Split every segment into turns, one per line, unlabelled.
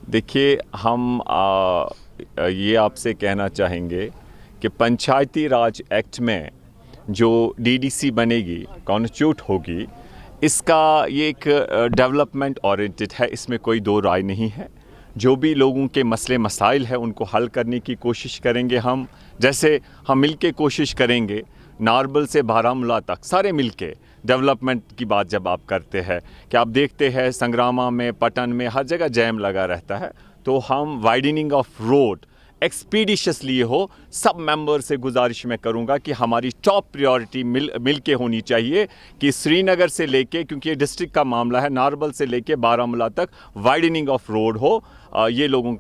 देखिए, हम ये आपसे कहना चाहेंगे कि पंचायती राज एक्ट में जो डीडीसी बनेगी, कॉन्स्टिट्यूट होगी, इसका ये एक डेवलपमेंट ओरिएंटेड है, इसमें कोई दो राय नहीं है। जो भी लोगों के मसले मसाइल हैं उनको हल करने की कोशिश करेंगे हम। जैसे हम मिल के कोशिश करेंगे, नारबल से बारामूला तक सारे मिल के डेवलपमेंट की बात जब आप करते हैं कि आप देखते हैं संग्रामा में, पटन में, हर जगह जैम लगा रहता है, तो हम वाइडनिंग ऑफ रोड एक्सपीडिशसली हो। सब मेंबर से गुजारिश मैं करूंगा कि हमारी टॉप प्रायोरिटी मिल के होनी चाहिए कि श्रीनगर से लेके, क्योंकि ये डिस्ट्रिक्ट का मामला है, नारबल से लेके बारामूला तक वाइडनिंग ऑफ रोड हो। ये लोगों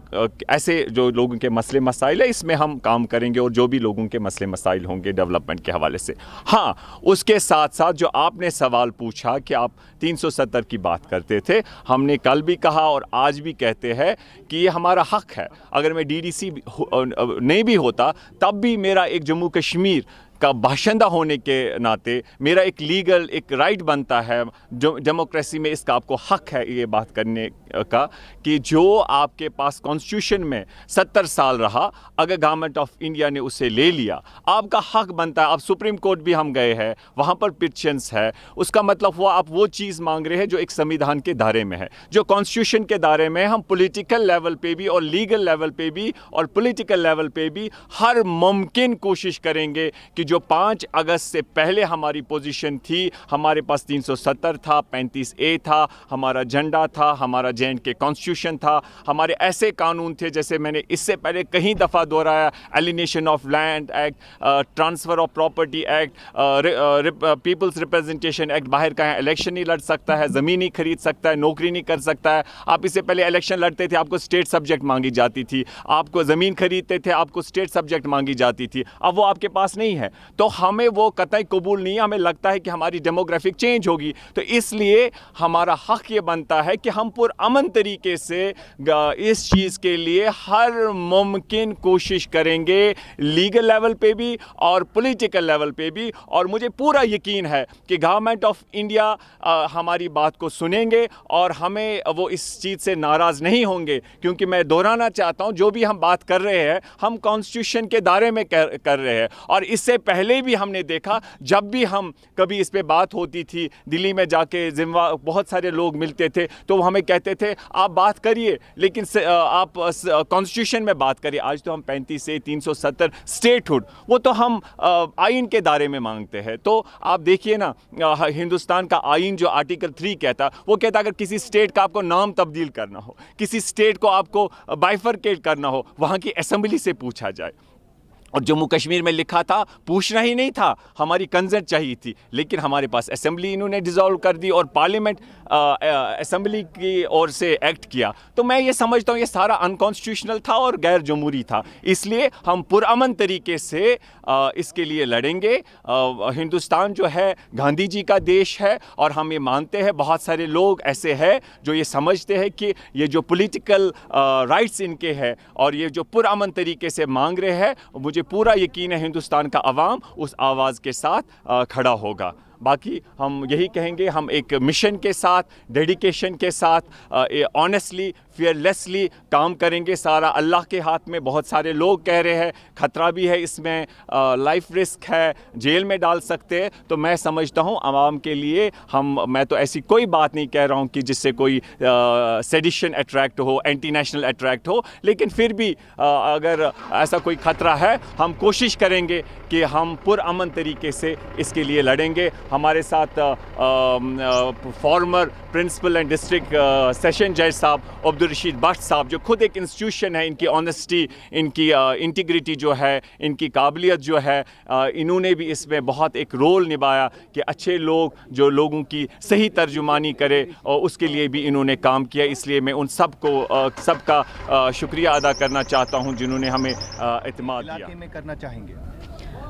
ऐसे जो लोगों के मसले मसाइल है, इसमें हम काम करेंगे, और जो भी लोगों के मसले मसाइल होंगे डेवलपमेंट के हवाले से। हाँ, उसके साथ साथ जो आपने सवाल पूछा कि आप 370 की बात करते थे, हमने कल भी कहा और आज भी कहते हैं कि ये हमारा हक है। अगर मैं डीडीसी नहीं भी होता तब भी मेरा एक जम्मू कश्मीर का बाशिंदा होने के नाते मेरा एक लीगल एक राइट बनता है। जो डेमोक्रेसी में इसका आपको हक है ये बात करने का कि जो आपके पास कॉन्स्टिट्यूशन में 70 साल रहा, अगर गवर्नमेंट ऑफ इंडिया ने उसे ले लिया, आपका हक बनता है। अब सुप्रीम कोर्ट भी हम गए हैं, वहाँ पर पिटिशंस है, उसका मतलब हुआ आप वो चीज़ मांग रहे हैं जो एक संविधान के दायरे में है, जो कॉन्स्टिट्यूशन के दायरे में। हम पॉलिटिकल लेवल पे भी और लीगल लेवल पे भी और पॉलिटिकल लेवल पे भी हर मुमकिन कोशिश करेंगे कि जो 5 अगस्त से पहले हमारी पोजीशन थी, हमारे पास 370 था, 35A था, हमारा झंडा था, हमारा के कॉन्स्टिट्यूशन था, हमारे ऐसे कानून थे जैसे मैंने इससे पहले कई दफ़ा दोहराया, alienation of land act, transfer of property act, peoples representation act. बाहर का इलेक्शन नहीं लड़ सकता है, ज़मीन नहीं खरीद सकता है, नौकरी नहीं कर सकता है। आप इससे पहले इलेक्शन लड़ते थे, आपको स्टेट सब्जेक्ट मांगी जाती थी, आपको ज़मीन खरीदते थे, आपको स्टेट सब्जेक्ट मांगी जाती थी। अब वो आपके पास नहीं है, तो हमें वो कतई कबूल नहीं है। हमें लगता है कि हमारी डेमोग्राफिक चेंज होगी, तो इसलिए हमारा हक ये बनता है कि हम पुरअमन तरीके से इस चीज़ के लिए हर मुमकिन कोशिश करेंगे, लीगल लेवल पे भी और पॉलिटिकल लेवल पे भी। और मुझे पूरा यकीन है कि गवर्नमेंट ऑफ इंडिया हमारी बात को सुनेंगे और हमें वो इस चीज़ से नाराज़ नहीं होंगे, क्योंकि मैं दोहराना चाहता हूँ, जो भी हम बात कर रहे हैं हम कॉन्स्टिट्यूशन के दायरे में कर रहे हैं। और इससे पहले भी हमने देखा, जब भी हम कभी इस पे बात होती थी, दिल्ली में जाके जिम्वा बहुत सारे लोग मिलते थे, तो हमें कहते थे आप बात करिए लेकिन आप कॉन्स्टिट्यूशन में बात करिए। आज तो हम 35 से 370 स्टेटहुड, वो तो हम आइन के दायरे में मांगते हैं। तो आप देखिए ना, हिंदुस्तान का आइन जो आर्टिकल 3 कहता, वो कहता अगर किसी स्टेट का आपको नाम तब्दील करना हो, किसी स्टेट को आपको बाइफरकेट करना हो, वहाँ की असेंबली से पूछा जाए। और जम्मू कश्मीर में लिखा था, पूछना ही नहीं था, हमारी कंसेंट चाहिए थी, लेकिन हमारे पास असेंबली इन्होंने डिसॉल्व कर दी और पार्लियामेंट असेंबली की ओर से एक्ट किया। तो मैं ये समझता हूँ ये सारा अनकॉन्स्टिट्यूशनल था और गैर जमहूरी था, इसलिए हम पुरअमन तरीके से इसके लिए लड़ेंगे। हिंदुस्तान जो है गांधी जी का देश है, और हम ये मानते हैं, बहुत सारे लोग ऐसे हैं जो ये समझते हैं कि ये जो पॉलिटिकल राइट्स इनके हैं और ये जो पुरअमन तरीके से मांग रहे हैं, मुझे पूरा यकीन है हिंदुस्तान का अवाम उस आवाज़ के साथ खड़ा होगा। बाकी हम यही कहेंगे, हम एक मिशन के साथ, डेडिकेशन के साथ, ऑनेस्टली, फियरलेसली काम करेंगे। सारा अल्लाह के हाथ में। बहुत सारे लोग कह रहे हैं ख़तरा भी है इसमें, लाइफ रिस्क है, जेल में डाल सकते हैं। तो मैं समझता हूँ आवाम के लिए मैं तो ऐसी कोई बात नहीं कह रहा हूँ कि जिससे कोई सेडिशन अट्रैक्ट हो, एंटी नेशनल अट्रैक्ट हो, लेकिन फिर भी अगर ऐसा कोई ख़तरा है, हम कोशिश करेंगे कि हम पुरअमन तरीके से इसके लिए लड़ेंगे। हमारे साथ former principal and district session जज साहब अब्दुल रशीद भट्ट साहब, जो खुद एक इंस्टीट्यूशन है, इनकी ऑनेस्टी, इनकी इंटीग्रिटी जो है, इनकी काबिलियत जो है, इन्होंने भी इसमें बहुत एक रोल निभाया कि अच्छे लोग जो लोगों की सही तर्जुमानी करे, और उसके लिए भी इन्होंने काम किया। इसलिए मैं उन सबका शुक्रिया अदा करना चाहता हूँ जिन्होंने हमें एतमाद दिया।
में करना चाहेंगे।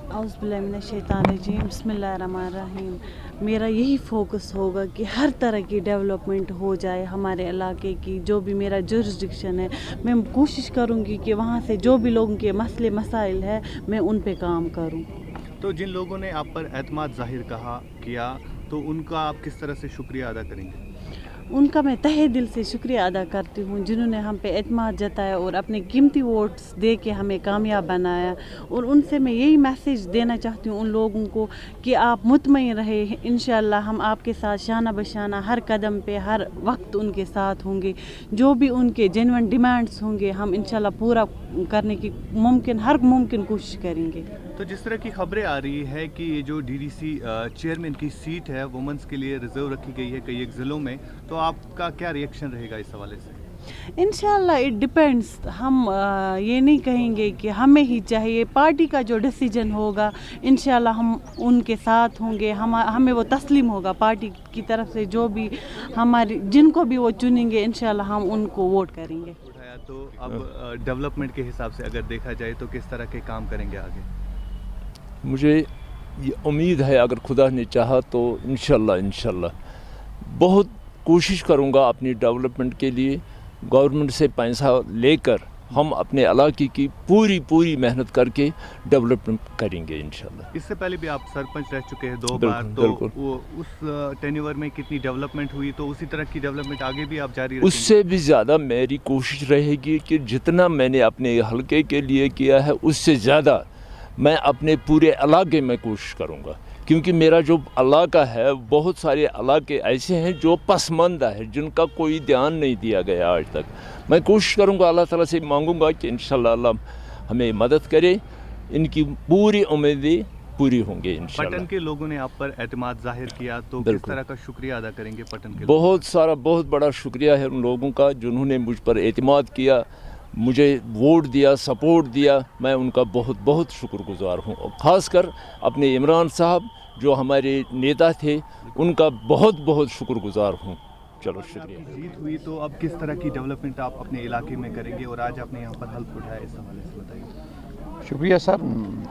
बिस्मिल्लाहिर्रहमानिर्रहीम। मेरा यही फोकस होगा कि हर तरह की डेवलपमेंट हो जाए हमारे इलाके की। जो भी मेरा जुरिस्डिक्शन है, मैं कोशिश करूँगी कि वहाँ से जो भी लोगों के मसले मसाइल है, मैं उन पे काम करूँ।
तो जिन लोगों ने आप पर एतमाद जाहिर किया, तो उनका आप किस तरह से शुक्रिया अदा करेंगे?
उनका मैं तहे दिल से शुक्रिया अदा करती हूँ जिन्होंने हम पे एतमाद जताया और अपने कीमती वोट्स दे के हमें कामयाब बनाया। और उनसे मैं यही मैसेज देना चाहती हूँ उन लोगों को कि आप मुतमईन रहे, इंशाल्लाह हम आपके साथ शाना बशाना हर कदम पे हर वक्त उनके साथ होंगे। जो भी उनके जेन्युइन डिमांड्स होंगे हम इंशाल्लाह पूरा करने की हर मुमकिन कोशिश करेंगे।
तो जिस तरह की खबरें आ रही है कि ये जो डीडीसी चेयरमैन की सीट है वुमेंस के लिए रिजर्व रखी गई है कई एक ज़िलों में, तो आपका क्या रिएक्शन रहेगा इस हवाले से?
इंशाल्लाह इट डिपेंड्स। हम ये नहीं कहेंगे कि हमें ही चाहिए, पार्टी का जो डिसीजन होगा इंशाल्लाह हम उनके साथ होंगे। हमें वो तस्लीम होगा पार्टी की तरफ से, जो भी हमारी जिनको भी वो चुनेंगे इंशाल्लाह हम उनको वोट करेंगे।
उठाया तो अब डेवलपमेंट के हिसाब से अगर देखा जाए तो किस तरह के काम करेंगे आगे?
मुझे ये उम्मीद है अगर खुदा ने चाहा तो इंशाल्लाह बहुत कोशिश करूँगा अपनी डेवलपमेंट के लिए। गवर्नमेंट से पैसा लेकर हम अपने इलाके की पूरी मेहनत करके डेवलपमेंट करेंगे इंशाल्लाह।
इससे पहले भी आप सरपंच रह चुके हैं 2
बिल्कुल,
बार, तो
बिल्कुल।
वो उस टेन्योर में कितनी डेवलपमेंट हुई, तो उसी तरह की डेवलपमेंट आगे भी आप जारी रखेंगे?
उससे भी ज़्यादा मेरी कोशिश रहेगी कि जितना मैंने अपने हलके के लिए किया है उससे ज़्यादा मैं अपने पूरे इलाके में कोशिश करूँगा, क्योंकि मेरा जो इलाका है बहुत सारे इलाके ऐसे हैं जो पसमानदा है जिनका कोई ध्यान नहीं दिया गया आज तक। मैं कोशिश करूँगा, अल्लाह ताला से मांगूंगा कि इंशाल्लाह अल्लाह हमें मदद करे, इनकी पूरी उम्मीदें पूरी होंगी इंशाल्लाह।
पटन के लोगों ने आप पर एतमाद जाहिर किया, तो किस
बिल्कुल।
तरह का शुक्रिया अदा करेंगे पटन के?
बहुत बड़ा शुक्रिया है उन लोगों का जिन्होंने मुझ पर एतमाद किया, मुझे वोट दिया, सपोर्ट दिया। मैं उनका बहुत शुक्रगुजार हूँ। और ख़ासकर अपने इमरान साहब जो हमारे नेता थे उनका बहुत शुक्रगुजार हूँ। चलो शुक्रिया।
आपकी जीत हुई तो अब किस तरह की डेवलपमेंट आप अपने इलाके में करेंगे, और आज आपने यहाँ पर हल्फ उठाया, इस हवाले से बताइए।
शुक्रिया सर,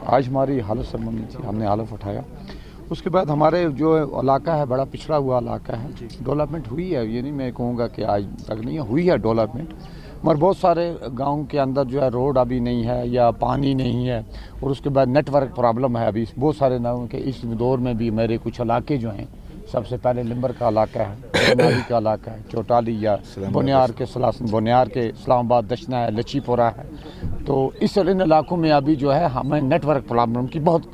आज हमारी हालत संबंधी थी, हमने हल्फ उठाया। उसके बाद हमारे जो इलाका है बड़ा पिछड़ा हुआ इलाका है, डेवलपमेंट हुई है, ये नहीं मैं कहूँगा कि आज तक नहीं हुई है डेवलपमेंट, मगर बहुत सारे गांव के अंदर जो है रोड अभी नहीं है या पानी नहीं है, और उसके बाद नेटवर्क प्रॉब्लम है अभी बहुत सारे गाँव के। इस दौर में भी मेरे कुछ इलाके जो हैं, सबसे पहले लिम्बर का इलाका है, नाली का इलाका है, चौटाली या बुनियार के इस्लामाबाद दशना है, लचीपुरा है। तो इन इलाकों में अभी जो है हमें नेटवर्क प्रॉब्लम की बहुत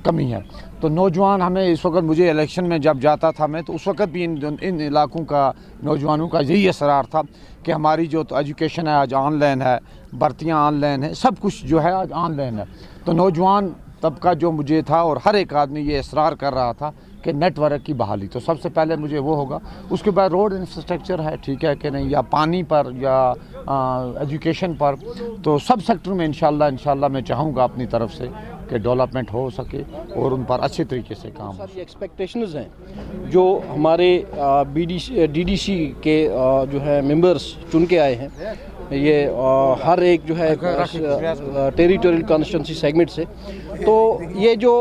कमी है। तो नौजवान हमें इस वक्त, मुझे इलेक्शन में जब जाता था मैं, तो उस वक्त भी इन इलाकों का नौजवानों का यही असरार था कि हमारी जो तो एजुकेशन है आज ऑनलाइन है, भर्तियाँ ऑनलाइन है, सब कुछ जो है आज ऑनलाइन है। तो नौजवान तबका जो मुझे था और हर एक आदमी ये इसरार कर रहा था कि नेटवर्क की बहाली, तो सबसे पहले मुझे वो होगा। उसके बाद रोड इंफ्रास्ट्रक्चर है ठीक है कि नहीं, या पानी पर या एजुकेशन पर, तो सब सेक्टर में इंशाल्लाह मैं चाहूँगा अपनी तरफ से कि डेवलपमेंट हो सके और उन पर अच्छे तरीके से काम हो।
सारी एक्सपेक्टेशंस हैं जो हमारे डीडीसी के जो है मेंबर्स चुन के आए हैं, ये हर एक जो है टेरिटोरियल कॉन्स्टिट्यूंसी सेगमेंट से। तो ये जो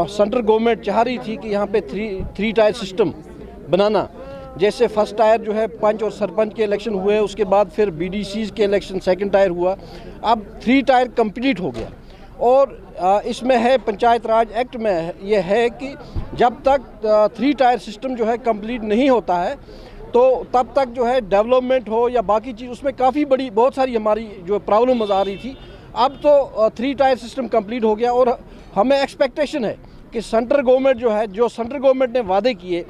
सेंट्रल गवर्नमेंट चाह रही थी कि यहाँ पे थ्री टायर सिस्टम बनाना, जैसे फर्स्ट टायर जो है पंच और सरपंच के इलेक्शन हुए, उसके बाद फिर बीडीसीज के इलेक्शन सेकंड टायर हुआ, अब 3 टायर कंप्लीट हो गया। और इसमें है पंचायत राज एक्ट में ये है कि जब तक 3 टायर सिस्टम जो है कंप्लीट नहीं होता है तो तब तक जो है डेवलपमेंट हो या बाकी चीज़, उसमें काफ़ी बड़ी बहुत सारी हमारी जो प्रॉब्लम आ रही थी। अब तो 3 टायर सिस्टम कंप्लीट हो गया और हमें एक्सपेक्टेशन है कि सेंट्रल गवर्नमेंट जो है, जो सेंट्रल गवर्नमेंट ने वादे किए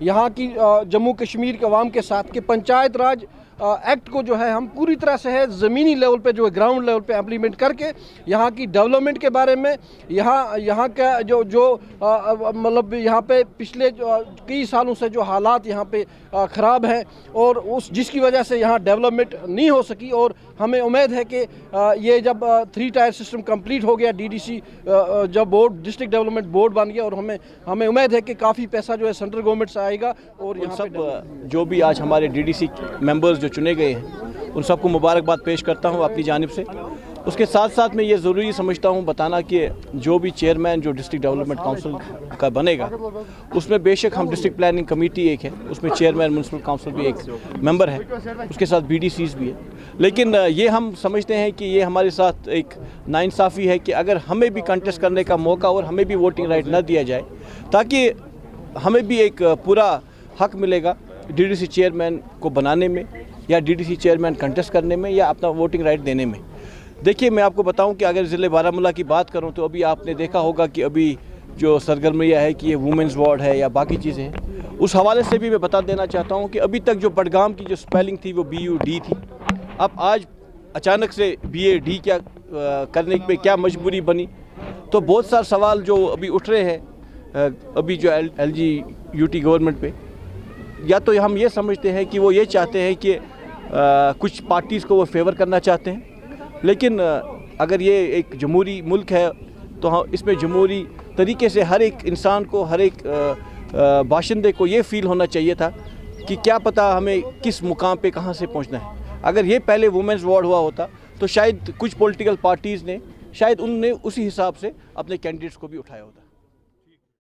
यहाँ की जम्मू कश्मीर के अवाम के साथ, कि पंचायत राज एक्ट को जो है हम पूरी तरह से है ज़मीनी लेवल पे जो है ग्राउंड लेवल पे इम्प्लीमेंट करके यहाँ की डेवलपमेंट के बारे में, यहाँ का जो मतलब यहाँ पे पिछले कई सालों से जो हालात यहाँ पे ख़राब हैं और जिसकी वजह से यहाँ डेवलपमेंट नहीं हो सकी। और हमें उम्मीद है कि ये जब 3 टायर सिस्टम कंप्लीट हो गया, डीडीसी जब बोर्ड डिस्ट्रिक्ट डेवलपमेंट बोर्ड बन गया, और हमें उम्मीद है कि काफ़ी पैसा जो है सेंट्रल गवर्नमेंट से आएगा। और यहाँ सब जो भी आज हमारे डीडीसी मेंबर्स जो चुने गए हैं उन सबको मुबारकबाद पेश करता हूँ अपनी जानिब से। उसके साथ साथ मैं ये ज़रूरी समझता हूँ बताना कि जो भी चेयरमैन जो डिस्ट्रिक्ट डेवलपमेंट काउंसिल का बनेगा उसमें बेशक हम डिस्ट्रिक्ट प्लानिंग कमेटी एक है, उसमें चेयरमैन म्यूनसिपल काउंसिल भी एक मेंबर है, उसके साथ बीडीसीज भी है। लेकिन ये हम समझते हैं कि ये हमारे साथ एक नाइंसाफ़ी है कि अगर हमें भी कंटेस्ट करने का मौका और हमें भी वोटिंग राइट न दिया जाए, ताकि हमें भी एक पूरा हक मिलेगा डीडीसी चेयरमैन को बनाने में या डीडीसी चेयरमैन कंटेस्ट करने में या अपना वोटिंग राइट देने में। देखिए, मैं आपको बताऊं कि अगर ज़िले बारामूला की बात करूं तो अभी आपने देखा होगा कि अभी जो सरगर्मियाँ है कि ये वुमेंस वार्ड है या बाकी चीज़ें हैं, उस हवाले से भी मैं बता देना चाहता हूं कि अभी तक जो बडगाम की जो स्पेलिंग थी वो BUD थी। अब आज अचानक से BAD क्या करने पे क्या मजबूरी बनी, तो बहुत सारे सवाल जो अभी उठ रहे हैं अभी जो LGUT गवर्नमेंट पे। या तो हम ये समझते हैं कि वो ये चाहते हैं कि कुछ पार्टीज़ को वो फेवर करना चाहते हैं, लेकिन अगर ये एक जमहूरी मुल्क है तो हम इसमें जमहूरी तरीके से हर एक इंसान को, हर एक बाशिंदे को ये फील होना चाहिए था कि क्या पता हमें किस मुकाम पे कहाँ से पहुँचना है। अगर ये पहले वुमेंस वार्ड हुआ होता तो शायद कुछ पॉलिटिकल पार्टीज़ ने शायद उनने उसी हिसाब से अपने कैंडिडेट्स को भी उठाया होता।